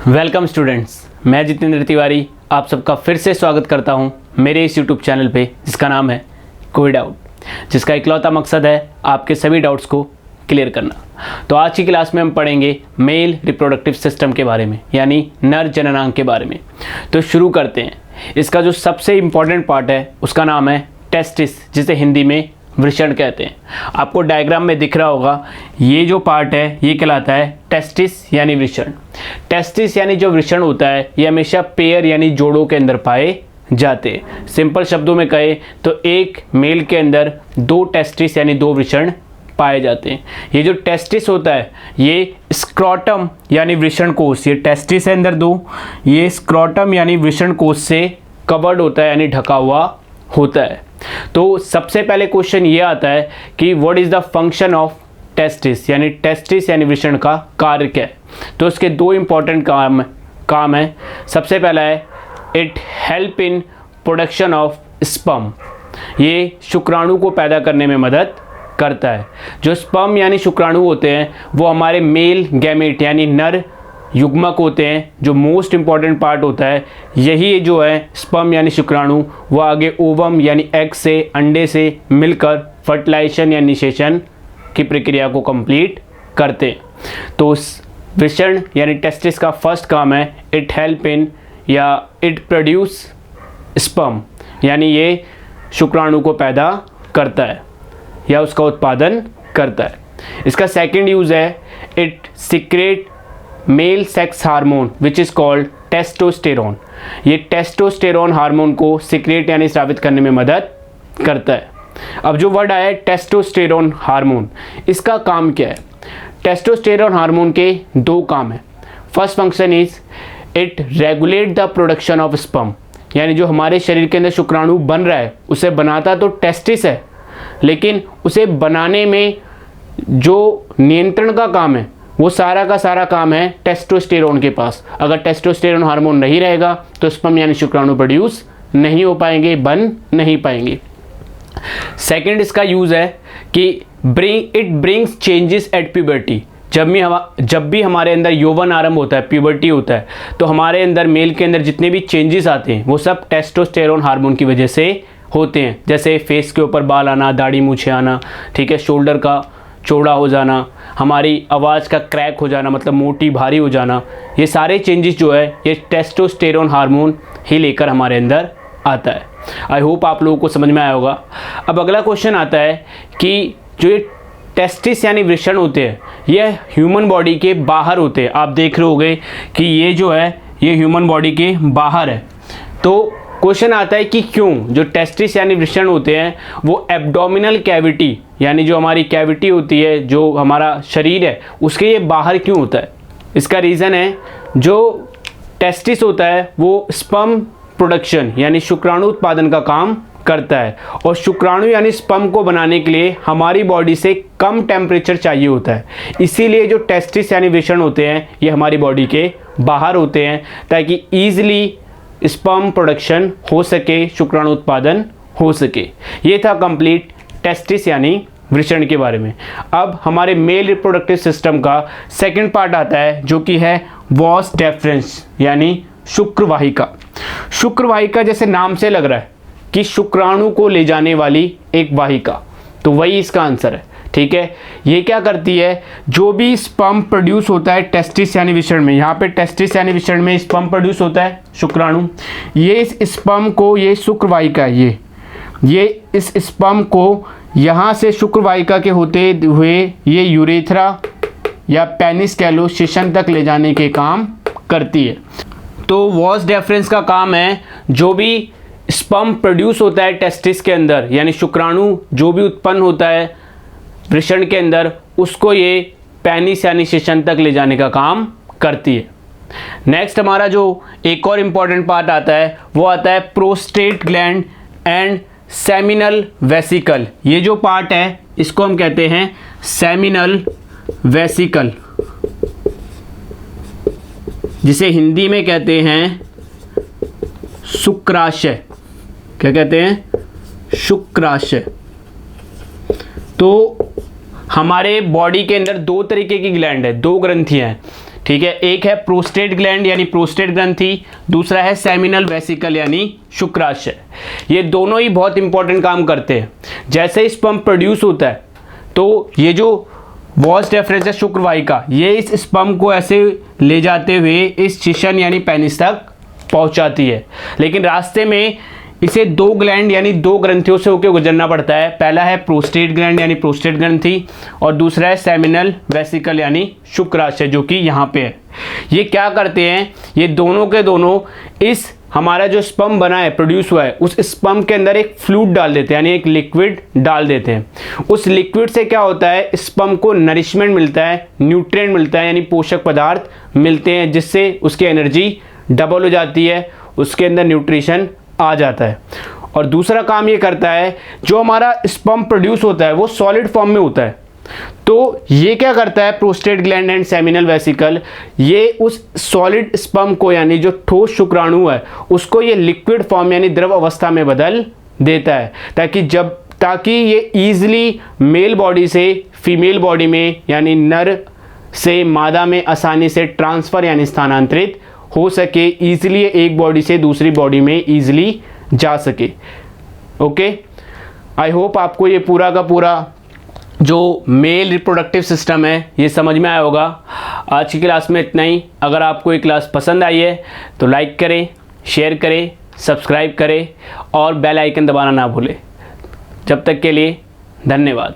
Welcome students, मैं जितेंद्र तिवारी आप सबका फिर से स्वागत करता हूं मेरे इस यूट्यूब चैनल पे जिसका नाम है कोई डाउट, जिसका इकलौता मकसद है आपके सभी डाउट्स को क्लियर करना। तो आज की क्लास में हम पढ़ेंगे मेल रिप्रोडक्टिव सिस्टम के बारे में, यानी नर जननांग के बारे में। तो शुरू करते हैं। इसका जो सबसे इम्पॉर्टेंट पार्ट है उसका नाम है टेस्टिस, जिसे हिंदी में वृषण कहते हैं। आपको डायग्राम में दिख रहा होगा, ये जो पार्ट है ये कहलाता है टेस्टिस यानी वृषण। टेस्टिस यानी जो वृषण होता है ये हमेशा पेयर यानी जोड़ों के अंदर पाए जाते हैं। सिंपल शब्दों में कहे तो एक मेल के अंदर दो टेस्टिस यानी दो वृषण पाए जाते हैं। ये जो टेस्टिस होता है ये स्क्रोटम यानी वृषण कोश, ये टेस्टिस है अंदर दो, ये स्क्रोटम यानी वृषण कोश से कवर्ड होता है यानी ढका हुआ होता है। तो सबसे पहले क्वेश्चन ये आता है कि what is the function of testis यानी वृषण का कार्य क्या है। तो इसके दो इंपॉर्टेंट काम है। सबसे पहला है it help in production of sperm, ये शुक्राणु को पैदा करने में मदद करता है। जो स्पर्म यानी शुक्राणु होते हैं वो हमारे मेल गैमेट यानी नर युग्मक होते हैं। जो मोस्ट इंपॉर्टेंट पार्ट होता है यही जो है स्पर्म यानी शुक्राणु, वो आगे ओवम यानी एग से अंडे से मिलकर फर्टिलाइजेशन या निषेचन की प्रक्रिया को कंप्लीट करते हैं। तो वृषण यानी टेस्टिस का फर्स्ट काम है इट हेल्प इन या इट प्रोड्यूस स्पर्म, यानी ये शुक्राणु को पैदा करता है या उसका उत्पादन करता है। इसका सेकंड यूज़ है it secret male sex hormone which is called testosterone. ये टेस्टोस्टेरोन हार्मोन को सीक्रेट यानी स्रावित करने में मदद करता है। अब जो वर्ड आया है टेस्टोस्टेरोन हार्मोन, इसका काम क्या है? टेस्टोस्टेरोन हार्मोन के दो काम हैं। First function is it regulate the production of sperm, यानी जो हमारे शरीर के अंदर शुक्राणु बन रहा है उसे बनाता तो टेस्टिस है, लेकिन उसे बनाने में जो नियंत्रण का काम है वो सारा का सारा काम है टेस्टोस्टेरोन के पास। अगर टेस्टोस्टेरोन हार्मोन नहीं रहेगा तो स्पर्म यानी शुक्राणु प्रोड्यूस नहीं हो पाएंगे, बन नहीं पाएंगे। सेकंड इसका यूज़ है कि it brings changes at puberty. जब भी हमारे अंदर यौवन आरंभ होता है, प्यूबर्टी होता है, तो हमारे अंदर मेल के अंदर जितने भी चेंजेस आते हैं वो सब टेस्टोस्टेरोन हार्मोन की वजह से होते हैं। जैसे फेस के ऊपर बाल आना, दाढ़ी मूछे आना, ठीक है, शोल्डर का चौड़ा हो जाना, हमारी आवाज़ का क्रैक हो जाना मतलब मोटी भारी हो जाना, ये सारे चेंजेस जो है ये टेस्टोस्टेरोन हार्मोन ही लेकर हमारे अंदर आता है। आई होप आप लोगों को समझ में आया होगा। अब अगला क्वेश्चन आता है कि जो ये टेस्टिस यानी वृषण होते हैं ये ह्यूमन बॉडी के बाहर होते हैं। आप देख रहे होंगे कि ये जो है ये ह्यूमन बॉडी के बाहर है। तो क्वेश्चन आता है कि क्यों जो टेस्टिस यानी वृषण होते हैं वो एब्डोमिनल कैविटी यानी जो हमारी कैविटी होती है, जो हमारा शरीर है उसके ये बाहर क्यों होता है? इसका रीज़न है जो टेस्टिस होता है वो स्पर्म प्रोडक्शन यानी शुक्राणु उत्पादन का काम करता है, और शुक्राणु यानी स्पर्म को बनाने के लिए हमारी बॉडी से कम टेम्परेचर चाहिए होता है। इसीलिए जो टेस्टिस यानी वृषण होते हैं ये हमारी बॉडी के बाहर होते हैं ताकि ईजिली स्पर्म प्रोडक्शन हो सके, शुक्राणु उत्पादन हो सके। ये था कंप्लीट टेस्टिस यानी वृषण के बारे में। अब हमारे मेल रिप्रोडक्टिव सिस्टम का सेकंड पार्ट आता है जो कि है वॉस डेफरेंस यानी शुक्रवाहिका। शुक्रवाहिका जैसे नाम से लग रहा है कि शुक्राणु को ले जाने वाली एक वाहिका, तो वही इसका आंसर है। ठीक है, ये क्या करती है, जो भी स्पर्म प्रोड्यूस होता है टेस्टिस यानी वृषण में, यहाँ पे टेस्टिस यानी वृषण में स्पर्म प्रोड्यूस होता है शुक्राणु, ये इस स्पर्म को, ये शुक्रवाहिका है, ये इस स्पर्म को यहाँ से शुक्रवाहिका के होते हुए ये यूरेथ्रा या पेनिस कह लो शिशन तक ले जाने के काम करती है। तो वॉस डेफरेंस का काम है जो भी स्पर्म प्रोड्यूस होता है टेस्टिस के अंदर यानी शुक्राणु जो भी उत्पन्न होता है वृषण के अंदर उसको ये पेनिस यानी शिशन तक ले जाने का काम करती है। नेक्स्ट हमारा जो एक और इम्पॉर्टेंट पार्ट आता है वो आता है prostate gland and seminal vesicle. ये जो पार्ट है इसको हम कहते हैं सेमिनल वेसिकल, जिसे हिंदी में कहते हैं शुक्राशय। क्या कहते हैं? शुक्राशय। तो हमारे बॉडी के अंदर दो तरीके की ग्लैंड है, दो ग्रंथियां हैं। ठीक है। एक है प्रोस्टेट ग्लैंड यानी प्रोस्टेट ग्रंथि, दूसरा है सेमिनल वेसिकल यानी शुक्राशय। ये दोनों ही बहुत इंपॉर्टेंट काम करते हैं। जैसे ही स्पर्म प्रोड्यूस होता है तो ये जो वॉस डेफरेंस है शुक्र वाहिका, ये इस स्पर्म को ऐसे ले जाते हुए इस शिशन यानी पेनिस तक पहुंचाती है, लेकिन रास्ते में इसे दो ग्लैंड यानी दो ग्रंथियों से होकर गुजरना पड़ता है। पहला है प्रोस्टेट ग्लैंड यानी प्रोस्टेट ग्रंथि और दूसरा है सेमिनल वेसिकल यानी शुक्राशय जो कि यहाँ पे है। ये क्या करते हैं, ये दोनों के दोनों इस हमारा जो स्पर्म बना है प्रोड्यूस हुआ है उस स्पर्म के अंदर एक फ्लूइड डाल देते हैं यानी एक लिक्विड डाल देते हैं। उस लिक्विड से क्या होता है, स्पर्म को नरिशमेंट मिलता है, न्यूट्रिएंट मिलता है यानी पोषक पदार्थ मिलते हैं, जिससे उसकी एनर्जी डबल हो जाती है, उसके अंदर न्यूट्रिशन आ जाता है। और दूसरा काम ये करता है, जो हमारा स्पर्म प्रोड्यूस होता है वो सॉलिड फॉर्म में होता है, तो ये क्या करता है prostate gland and seminal vesicle, ये उस सॉलिड स्पर्म को यानी जो ठोस शुक्राणु है उसको ये लिक्विड फॉर्म यानी द्रव अवस्था में बदल देता है, ताकि ये ईजिली मेल बॉडी से फीमेल बॉडी में यानी नर से मादा में आसानी से ट्रांसफ़र यानी स्थानांतरित हो सके, ईजिली एक बॉडी से दूसरी बॉडी में ईजिली जा सके। ओके, आई होप आपको ये पूरा का पूरा जो मेल रिप्रोडक्टिव सिस्टम है ये समझ में आया होगा। आज की क्लास में इतना ही। अगर आपको ये क्लास पसंद आई है तो लाइक करें, शेयर करें, सब्सक्राइब करें और बेल आइकन दबाना ना भूलें। जब तक के लिए धन्यवाद।